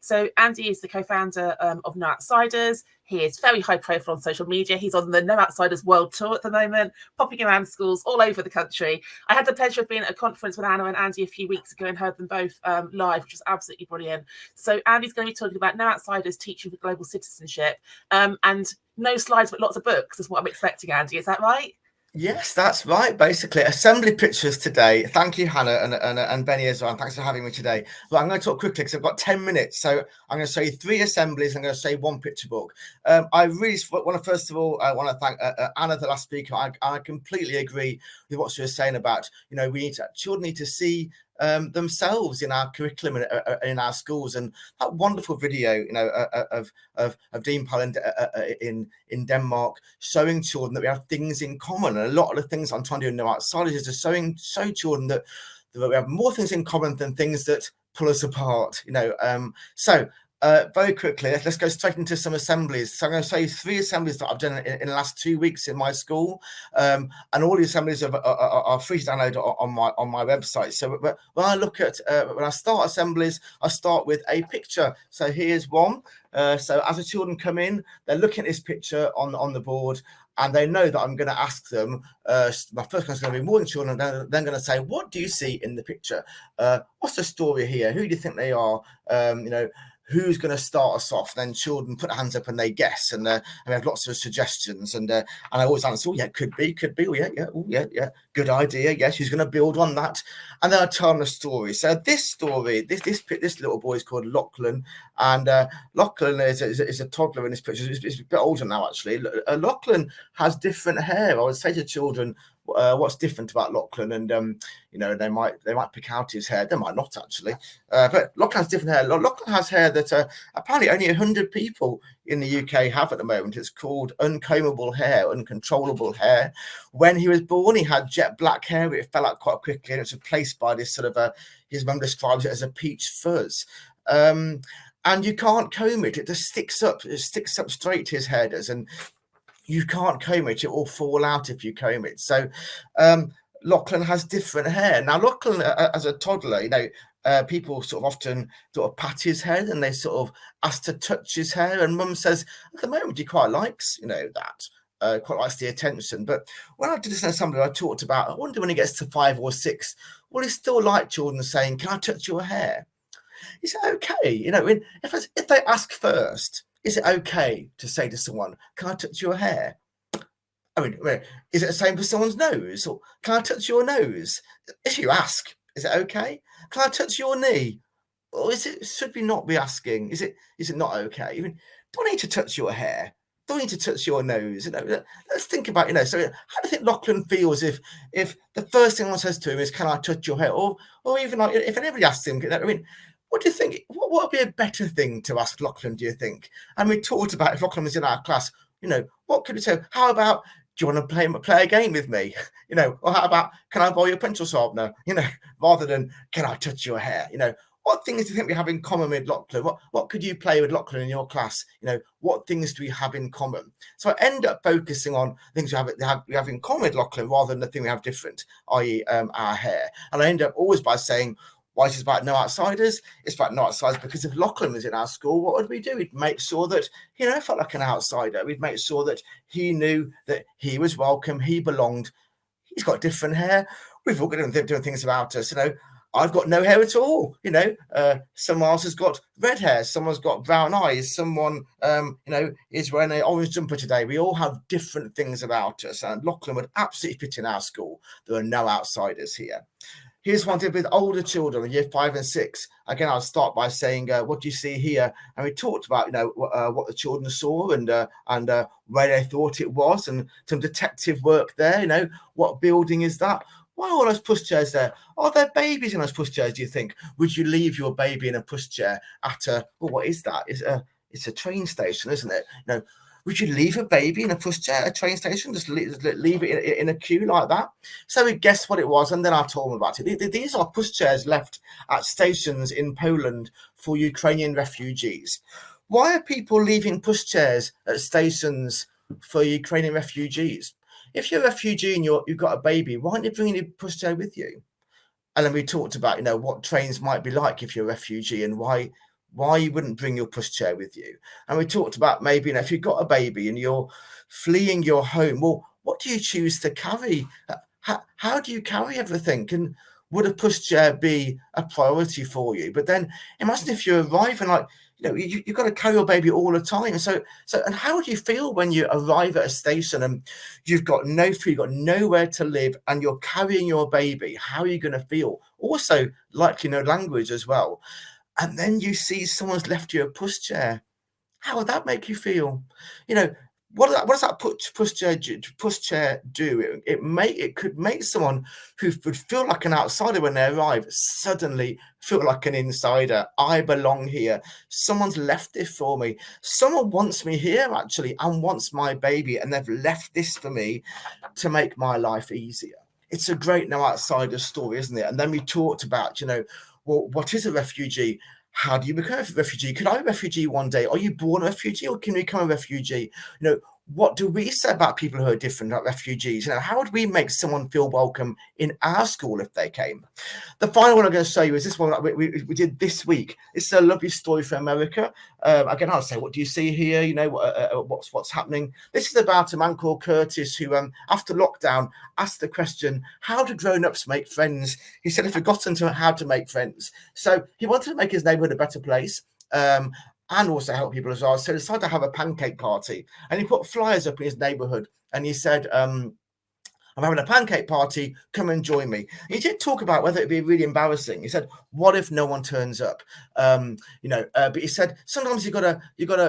So Andy is the co-founder of No Outsiders. He is very high profile on social media. He's on the No Outsiders World Tour at the moment, popping around schools all over the country. I had the pleasure of being at a conference with Anna and Andy a few weeks ago and heard them both live, which was absolutely brilliant. So Andy's going to be talking about No Outsiders teaching for global citizenship, and no slides but lots of books is what I'm expecting, Andy. Is that right? Yes, that's right. Basically, assembly pictures today. Thank you, Hannah and Benny as well. And thanks for having me today. But I'm going to talk quickly because I've got 10 minutes. So I'm going to show you 3 assemblies. I'm going to show you 1 picture book. I really want to, first of all, I want to thank Anna, the last speaker. I completely agree with what she was saying about, children need to see themselves in our curriculum in our schools, and that wonderful video of Dean Pal in Denmark showing children that we have things in common, and a lot of the things I'm trying to do in No Outsiders is to show children that we have more things in common than things that pull us apart. Very quickly, let's go straight into some assemblies. So I'm going to show you 3 assemblies that I've done in the last 2 weeks in my school, and all the assemblies are free to download on my website. So when I look at when I start assemblies, I start with a picture. So here's one. So as the children come in, they're looking at this picture on the board, and they know that I'm going to ask them. My first question is going to be more than children. And then going to say, what do you see in the picture? What's the story here? Who do you think they are? Who's going to start us off? Then children put their hands up and they guess, and we have lots of suggestions. And I always answer, could be. Oh, yeah, good idea. Yes, who's going to build on that? And then I tell them a story. So this story, this little boy is called Lachlan, and Lachlan is a toddler in this picture. It's a bit older now, actually. Lachlan has different hair. I would say to children, what's different about Lachlan, and they might pick out his hair. They might not, actually, but Lachlan has different hair. Lachlan has hair that apparently only 100 people in the UK have at the moment. It's called uncombable hair, uncontrollable hair. When he was born, he had jet black hair, but it fell out quite quickly, and it's replaced by this sort of his mum describes it as a peach fuzz. And you can't comb it; it just sticks up. It sticks up straight to his hair does, and you can't comb it; it will fall out if you comb it. So Lachlan has different hair. Now, Lachlan, as a toddler, people sort of often sort of pat his head, and they sort of ask to touch his hair. And Mum says, at the moment, he quite likes, that, quite likes the attention. But when I did this in assembly, I talked about, I wonder when he gets to 5 or 6, will he still like children saying, "Can I touch your hair?" Is it okay? If they ask first, is it okay to say to someone, "Can I touch your hair?" I mean, is it the same for someone's nose? Or, "Can I touch your nose?" If you ask, is it okay? "Can I touch your knee?" Or should we not be asking? Is it not okay? I mean, do I need to touch your hair? Do I need to touch your nose? Let's think about, so how do you think Lachlan feels if the first thing one says to him is, "Can I touch your hair?" Or even like if anybody asks him, I mean, what do you think? What would be a better thing to ask Lachlan, do you think? And we talked about, if Lachlan was in our class, what could we say? How about, do you want to play a game with me? Or how about, "Can I borrow your pencil sharpener?" Rather than, "Can I touch your hair?" What things do you think we have in common with Lachlan? What could you play with Lachlan in your class? What things do we have in common? So I end up focusing on things we have in common with Lachlan rather than the thing we have different, i.e. Our hair. And I end up always by saying, why is this about No Outsiders? It's about No Outsiders because if Lachlan was in our school, what would we do? We'd make sure that he felt like an outsider. We'd make sure that he knew that he was welcome, he belonged. He's got different hair. We've all got doing things about us. I've got no hair at all. Someone else has got red hair. Someone's got brown eyes. Someone, is wearing an orange jumper today. We all have different things about us. And Lachlan would absolutely fit in our school. There are no outsiders here. Here's one with older children, year 5 and 6. Again, I'll start by saying, what do you see here? And we talked about, what the children saw and where they thought it was, and some detective work there. What building is that? Why are all those pushchairs there? Are there babies in those pushchairs, do you think? Would you leave your baby in a pushchair at what is that? It's a train station, isn't it? Would you leave a baby in a pushchair at a train station? Just leave it in a queue like that? So we guessed what it was, and then I told them about it. These are pushchairs left at stations in Poland for Ukrainian refugees. Why are people leaving pushchairs at stations for Ukrainian refugees? If you're a refugee and you've got a baby, why aren't you bringing your pushchair with you? And then we talked about, what trains might be like if you're a refugee, and why why you wouldn't bring your pushchair with you. And we talked about maybe, if you've got a baby and you're fleeing your home, well, what do you choose to carry? How do you carry everything? And would a pushchair be a priority for you? But then imagine if you arrive and you've got to carry your baby all the time. So, and how do you feel when you arrive at a station and you've got no food, you've got nowhere to live, and you're carrying your baby? How are you going to feel? Also, likely no language as well. And then you see someone's left you a pushchair. How would that make you feel? What does that pushchair do? It could make someone who would feel like an outsider when they arrive suddenly feel like an insider. I belong here. Someone's left this for me. Someone wants me here actually, and wants my baby, and they've left this for me to make my life easier. It's a great no outsider story, isn't it? And then we talked about, well, what is a refugee? How do you become a refugee? Could I be a refugee one day? Are you born a refugee, or can you become a refugee? What do we say about people who are different, like refugees? How would we make someone feel welcome in our school if they came? The final one I'm going to show you is this one that we did this week. It's a lovely story from America. Again, I'll say, what do you see here? What's happening? This is about a man called Curtis who, after lockdown, asked the question, how do grown-ups make friends? He said he'd forgotten how to make friends. So he wanted to make his neighborhood a better place. And also help people as well. So he decided to have a pancake party. And he put flyers up in his neighborhood. And he said, I'm having a pancake party, come and join me. He did talk about whether it'd be really embarrassing. He said, what if no one turns up? But he said, sometimes you gotta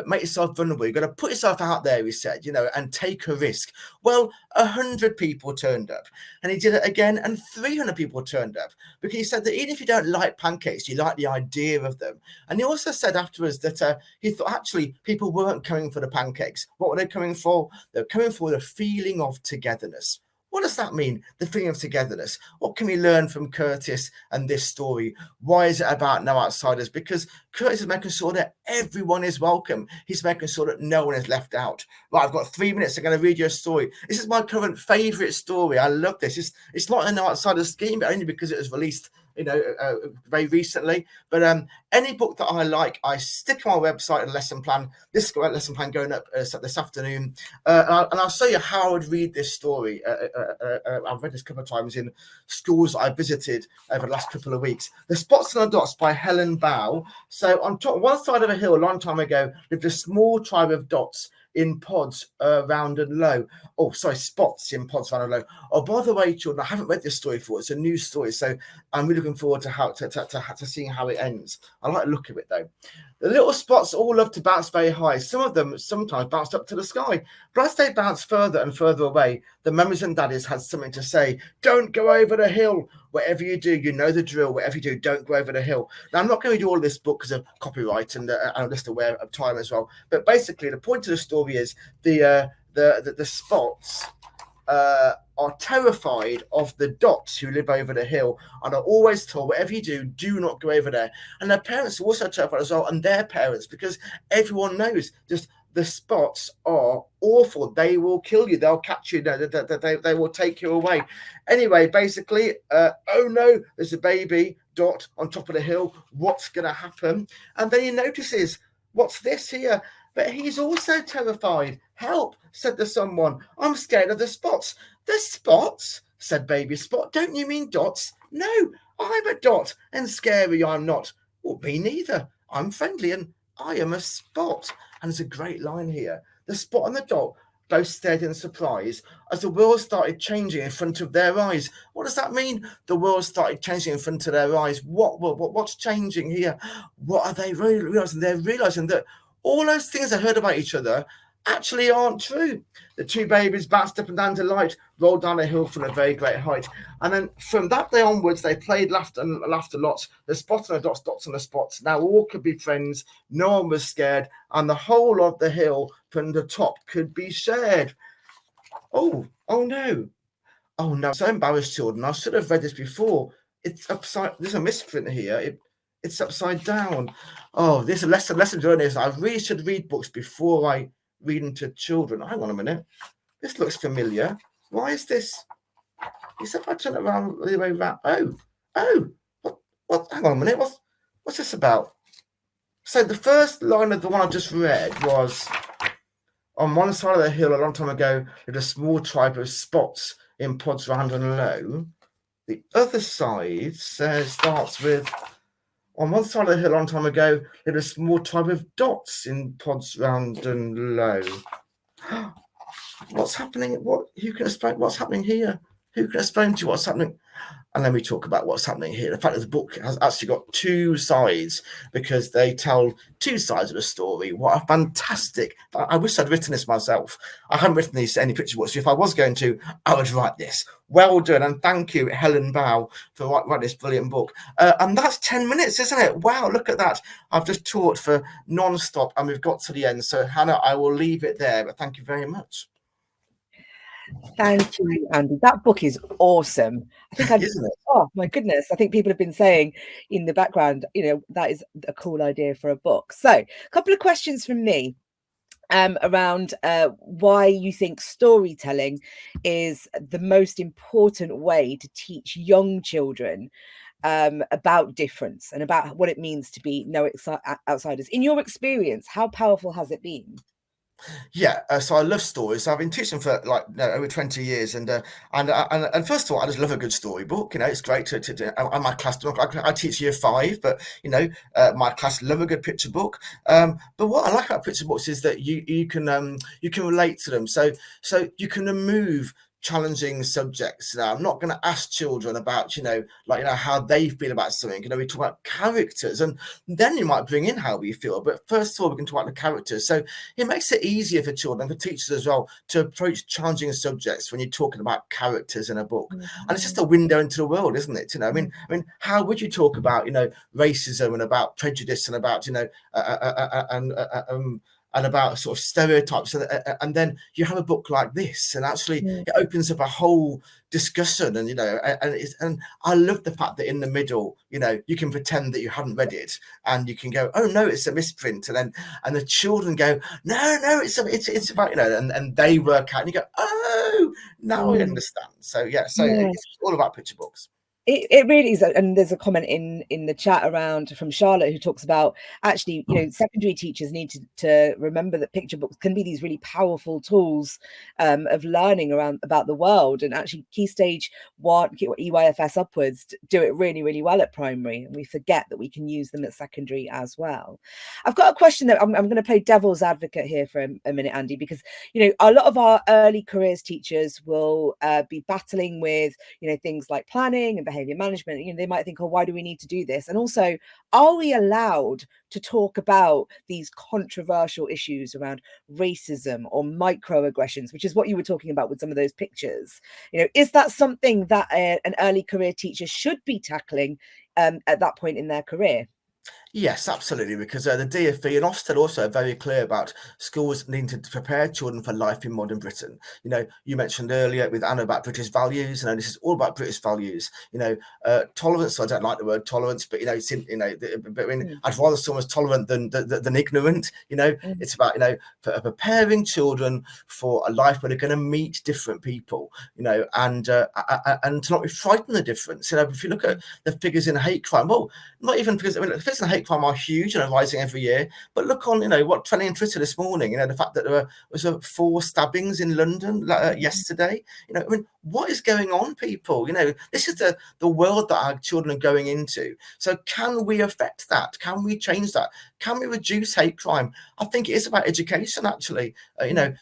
make yourself vulnerable. You gotta put yourself out there, he said, and take a risk. Well, 100 people turned up, and he did it again, and 300 people turned up, because he said that even if you don't like pancakes, you like the idea of them. And he also said afterwards that he thought actually people weren't coming for the pancakes. What were they coming for? They were coming for the feeling of togetherness. What does that mean? The feeling of togetherness. What can we learn from Curtis and this story? Why is it about no outsiders? Because Curtis is making sure that everyone is welcome. He's making sure that no one is left out. Right, I've got 3 minutes. I'm going to read you a story. This is my current favourite story. I love this. It's not a no outsiders scheme, but only because it was released very recently. But any book that I like, I stick on my website and lesson plan. This lesson plan going up this afternoon, and I'll show you how I would read this story. I've read this a couple of times in schools I visited over the last couple of weeks. The Spots and the Dots by Helen Bow. So on one side of a hill a long time ago lived a small tribe of dots in pods round and low. Oh, sorry, spots in pods round and low. Oh, by the way, children, I haven't read this story before. It's a new story, so I'm really looking forward to seeing how it ends. I like the look of it, though. The little spots all love to bounce very high. Some of them sometimes bounced up to the sky. But as they bounced further and further away, the mummies and daddies had something to say. Don't go over the hill. Whatever you do, you know the drill. Whatever you do, don't go over the hill. Now, I'm not going to do all of this book because of copyright, and I'm just aware of time as well. But basically, the point of the story is the spots are terrified of the dots who live over the hill, and are always told, whatever you do, do not go over there. And their parents are also terrified as well, and their parents, because everyone knows just the spots are awful. They will kill you. They'll catch you. They will take you away. Anyway, basically, oh no, there's a baby dot on top of the hill. What's going to happen? And then he notices, what's this here? But he's also terrified. Help, said the someone. I'm scared of the spots. The spots, said baby Spot. Don't you mean dots? No, I'm a dot, and scary I'm not. Well, me neither. I'm friendly, and I am a spot. And there's a great line here. The spot and the dot both stared in surprise as the world started changing in front of their eyes. What does that mean? The world started changing in front of their eyes. What's changing here? What are they realizing? They're realizing that all those things they heard about each other actually aren't true. The two babies bounced up and down delight, rolled down a hill from a very great height. And then from that day onwards, they played, laughed a lot. The spots and the dots and the spots. Now all could be friends. No one was scared. And the whole of the hill from the top could be shared. Oh no. Oh no, I'm so embarrassed, children. I should have read this before. It's upside, there's a misprint here. It's upside down. Oh, this is a lesson journey. I really should read books before I read them to children. Hang on a minute. This looks familiar. Why is this? Is if I turn it around the way around? Oh. What? Hang on a minute. What's this about? So the first line of the one I just read was, on one side of the hill a long time ago lived a small tribe of spots in pods round and low. The other side starts with, on one side of the hill a long time ago lived a small tribe of dots in pods round and low. What's happening? Who can explain what's happening here? Who can explain to you what's happening? And then we talk about what's happening here. The fact that the book has actually got two sides, because they tell two sides of the story. What a fantastic... I wish I'd written this myself. I haven't written any picture books. If I was going to, I would write this. Well done, and thank you, Helen Bow, for writing this brilliant book. And that's 10 minutes, isn't it? Wow, look at that. I've just taught for non-stop, and we've got to the end. So, Hannah, I will leave it there, but thank you very much. Thank you, Andy. That book is awesome. I think Isn't it? Oh my goodness. I think people have been saying in the background, that is a cool idea for a book. So a couple of questions from me around why you think storytelling is the most important way to teach young children about difference and about what it means to be no outsiders. In your experience, how powerful has it been? Yeah, so I love stories. I've been teaching for over 20 years, and first of all, I just love a good storybook. It's great and my class. I teach year 5, but my class love a good picture book. But what I like about picture books is that you can relate to them. So you can remove challenging subjects. Now, I'm not going to ask children about how they feel about something. We talk about characters, and then you might bring in how we feel, but first of all we can talk about the characters. So it makes it easier for children, for teachers as well, to approach challenging subjects when you're talking about characters in a book. And it's just a window into the world, isn't it? I mean, how would you talk about racism and about prejudice and about and about sort of stereotypes, and then you have a book like this, and actually it opens up a whole discussion, and I love the fact that in the middle, you can pretend that you hadn't read it, and you can go, oh no, it's a misprint, and the children go, no, it's about, and they work out, and you go, oh, now I understand. So it's all about picture books. It really is, and there's a comment in the chat around from Charlotte who talks about actually, secondary teachers need to remember that picture books can be these really powerful tools of learning about the world, and actually Key Stage 1, EYFS upwards, do it really, really well at primary, and we forget that we can use them at secondary as well. I've got a question that I'm going to play devil's advocate here for a minute, Andy, because a lot of our early careers teachers will be battling with things like planning and behavior management. They might think, oh, why do we need to do this? And also, are we allowed to talk about these controversial issues around racism or microaggressions, which is what you were talking about with some of those pictures? Is that something that an early career teacher should be tackling at that point in their career? Yes, absolutely, because the DfE and Ofsted also are very clear about schools needing to prepare children for life in modern Britain. You mentioned earlier with Anna about British values, this is all about British values. Tolerance, I don't like the word tolerance, but I'd rather someone was tolerant than ignorant. It's about preparing children for a life where they're going to meet different people, and to not be frightened of the difference. If you look at the figures in hate crime, well, not even because the figures in hate crime are huge, rising every year. But look on, what trending on Twitter this morning. The fact that there was 4 stabbings in London yesterday. What is going on, people? This is the world that our children are going into. So can we affect that? Can we change that? Can we reduce hate crime? I think it is about education, actually.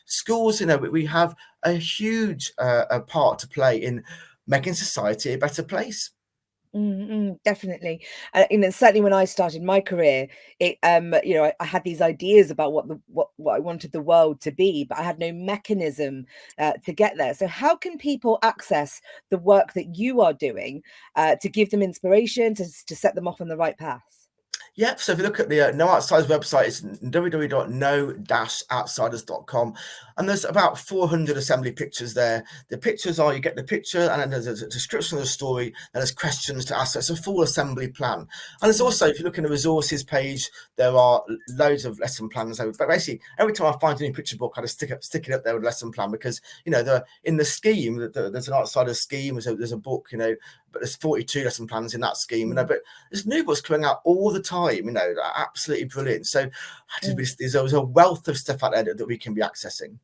Schools, we have a huge part to play in making society a better place. Definitely. Certainly when I started my career, I had these ideas about what I wanted the world to be, but I had no mechanism to get there. So how can people access the work that you are doing to give them inspiration, to set them off on the right path? Yep. So if you look at the No Outsiders website, it's www.no-outsiders.com, and there's about 400 assembly pictures there. The pictures are, you get the picture, and then there's a description of the story, and there's questions to ask. So it's a full assembly plan. And there's also, if you look in the resources page, there are loads of lesson plans. But basically, every time I find a new picture book, I just stick it up there with a lesson plan, because in the scheme, there's an Outsiders scheme. There's a book, but there's 42 lesson plans in that scheme. But there's new books coming out all the time. time, absolutely brilliant. So there's a wealth of stuff out there that we can be accessing.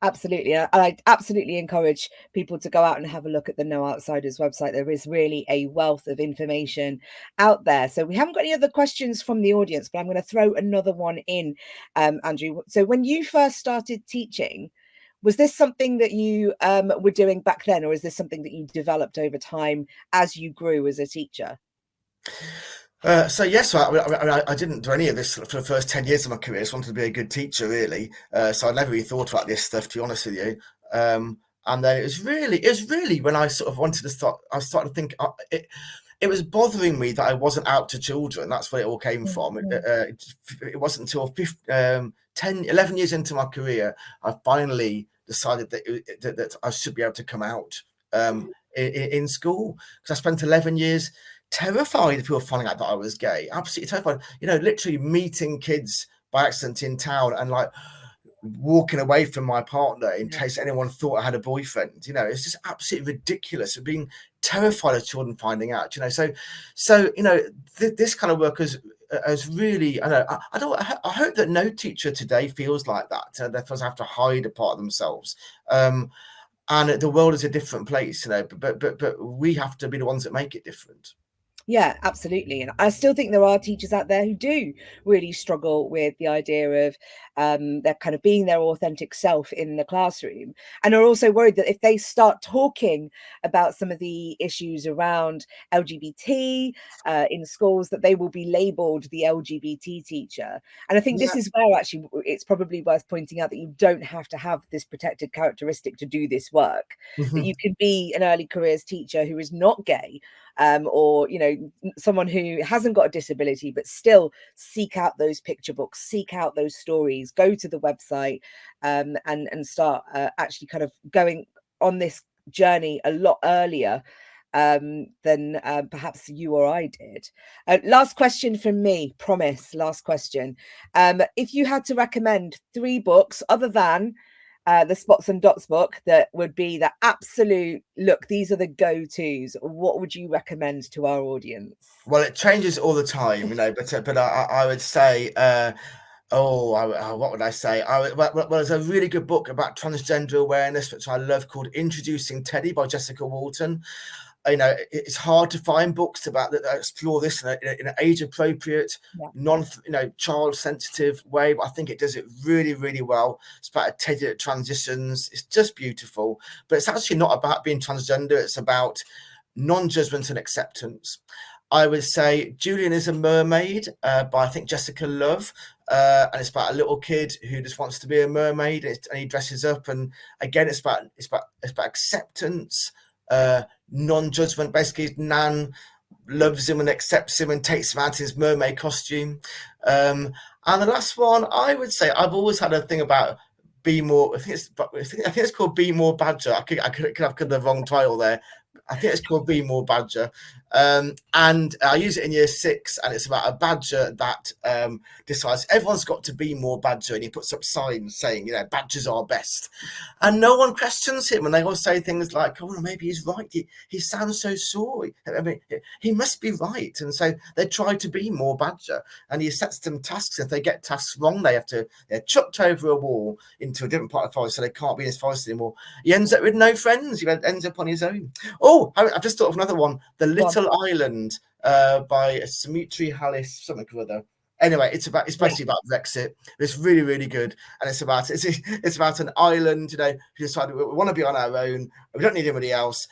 Absolutely. I absolutely encourage people to go out and have a look at the No Outsiders website. There is really a wealth of information out there. So we haven't got any other questions from the audience, but I'm going to throw another one in, Andrew. So when you first started teaching, was this something that you were doing back then, or is this something that you developed over time as you grew as a teacher? So yes, I didn't do any of this for the first 10 years of my career. I just wanted to be a good teacher, really. So I never really thought about this stuff, to be honest with you. And then it was really when I sort of wanted to start. I started to think it was bothering me that I wasn't out to children. That's where it all came from. It wasn't until 11 years into my career, I finally decided that I should be able to come out in school, because I spent 11 years terrified of people finding out that I was gay. Absolutely terrified. Literally meeting kids by accident in town and like walking away from my partner in case anyone thought I had a boyfriend. It's just absolutely ridiculous of being terrified of children finding out. So this kind of work has really. I hope that no teacher today feels like that. They have to hide a part of themselves. And the world is a different place, but we have to be the ones that make it different. Yeah, absolutely. And I still think there are teachers out there who do really struggle with the idea of they're kind of being their authentic self in the classroom, and are also worried that if they start talking about some of the issues around LGBT in schools, that they will be labelled the LGBT teacher. And I think this is where actually it's probably worth pointing out that you don't have to have this protected characteristic to do this work, that you can be an early careers teacher who is not gay, or someone who hasn't got a disability, but still seek out those picture books, seek out those stories, go to the website, and start actually kind of going on this journey a lot earlier than perhaps you or I did. Last question from me, promise, last question. If you had to recommend 3 books other than the Spots and Dots book that would be the absolute, look, these are the go-tos, what would you recommend to our audience? Well, it changes all the time, but I would say, what would I say? There's a really good book about transgender awareness, which I love, called Introducing Teddy by Jessica Walton. It's hard to find books that explore this in an age-appropriate, child-sensitive way, but I think it does it really, really well. It's about a Teddy that transitions. It's just beautiful, but it's actually not about being transgender. It's about non-judgment and acceptance. I would say Julian is a Mermaid by, I think, Jessica Love, and it's about a little kid who just wants to be a mermaid, and he dresses up, and again, it's about acceptance. Non-judgment. Basically, Nan loves him and accepts him and takes him out in his mermaid costume. And the last one, I would say, I've always had a thing about Be More. I think it's called Be More Badger. I could have got the wrong title there. I think it's called Be More Badger. And I use it in year 6, and it's about a badger that decides everyone's got to be more badger, and he puts up signs saying, badgers are best. And no one questions him, and they all say things like, oh, maybe he's right. He sounds so sorry. I mean, he must be right. And so they try to be more badger, and he sets them tasks. If they get tasks wrong, they're chucked over a wall into a different part of the forest, so they can't be in his forest anymore. He ends up with no friends. He ends up on his own. Oh, I've just thought of another one, The Little Island by Sumitra Hallis, something or other. Anyway, it's basically about Brexit. It's really, really good, and it's about an island, who decided we want to be on our own. We don't need anybody else,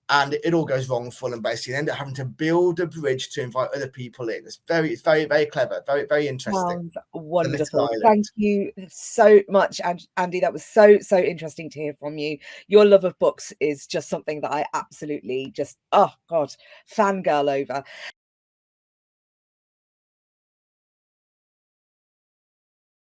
and it all goes wrong for them. Basically, they end up having to build a bridge to invite other people in. It's very, very clever, very, very interesting. Sounds wonderful. Thank you so much, Andy. That was so interesting to hear from you. Your love of books is just something that I absolutely just, oh God, fangirl over.